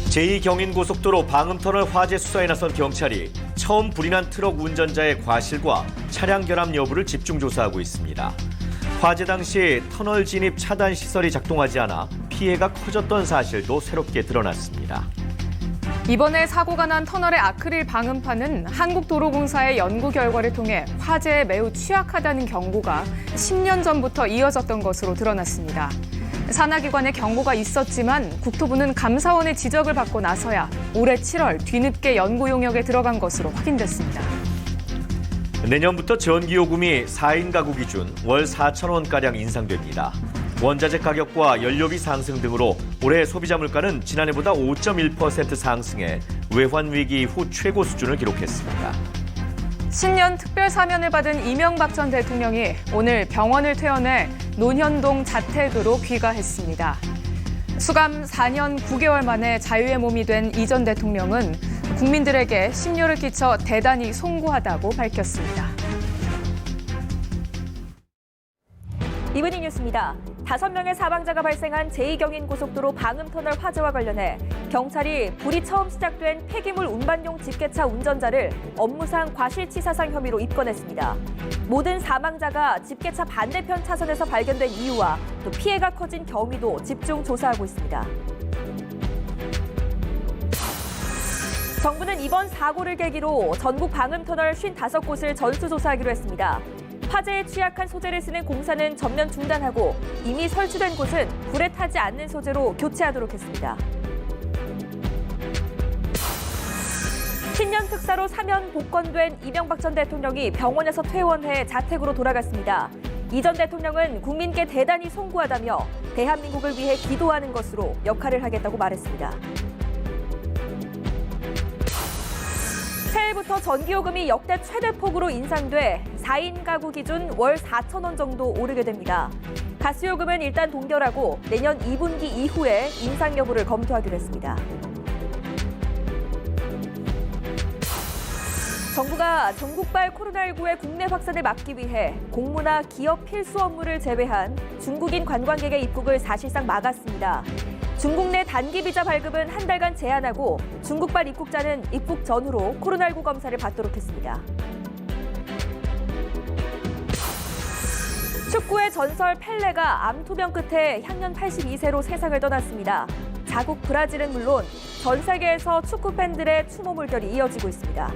제2경인고속도로 방음터널 화재 수사에 나선 경찰이 처음 불이 난 트럭 운전자의 과실과 차량 결함 여부를 집중 조사하고 있습니다. 화재 당시 터널 진입 차단 시설이 작동하지 않아 피해가 커졌던 사실도 새롭게 드러났습니다. 이번에 사고가 난 터널의 아크릴 방음판은 한국도로공사의 연구 결과를 통해 화재에 매우 취약하다는 경고가 10년 전부터 이어졌던 것으로 드러났습니다. 산하기관의 경고가 있었지만 국토부는 감사원의 지적을 받고 나서야 올해 7월 뒤늦게 연구 용역에 들어간 것으로 확인됐습니다. 내년부터 전기요금이 4인 가구 기준 월 4,000원가량 인상됩니다. 원자재 가격과 연료비 상승 등으로 올해 소비자 물가는 지난해보다 5.1% 상승해 외환위기 이후 최고 수준을 기록했습니다. 신년 특별 사면을 받은 이명박 전 대통령이 오늘 병원을 퇴원해 논현동 자택으로 귀가했습니다. 수감 4년 9개월 만에 자유의 몸이 된 이 전 대통령은 국민들에게 심려를 끼쳐 대단히 송구하다고 밝혔습니다. 이브닝 뉴스입니다. 5명의 사망자가 발생한 제2경인고속도로 방음터널 화재와 관련해 경찰이 불이 처음 시작된 폐기물 운반용 집게차 운전자를 업무상 과실치사상 혐의로 입건했습니다. 모든 사망자가 집게차 반대편 차선에서 발견된 이유와 또 피해가 커진 경위도 집중 조사하고 있습니다. 정부는 이번 사고를 계기로 전국 방음터널 55곳을 전수조사하기로 했습니다. 화재에 취약한 소재를 쓰는 공사는 전면 중단하고 이미 설치된 곳은 불에 타지 않는 소재로 교체하도록 했습니다. 신년 특사로 사면 복권된 이명박 전 대통령이 병원에서 퇴원해 자택으로 돌아갔습니다. 이 전 대통령은 국민께 대단히 송구하다며 대한민국을 위해 기도하는 것으로 역할을 하겠다고 말했습니다. 새해부터 전기요금이 역대 최대 폭으로 인상돼 4인 가구 기준 월 4,000원 정도 오르게 됩니다. 가스요금은 일단 동결하고 내년 2분기 이후에 인상 여부를 검토하기로 했습니다. 정부가 전국발 코로나19의 국내 확산을 막기 위해 공무나 기업 필수 업무를 제외한 중국인 관광객의 입국을 사실상 막았습니다. 중국 내 단기 비자 발급은 한 달간 제한하고 중국발 입국자는 입국 전후로 코로나19 검사를 받도록 했습니다. 축구의 전설 펠레가 암투병 끝에 향년 82세로 세상을 떠났습니다. 자국 브라질은 물론 전 세계에서 축구 팬들의 추모 물결이 이어지고 있습니다.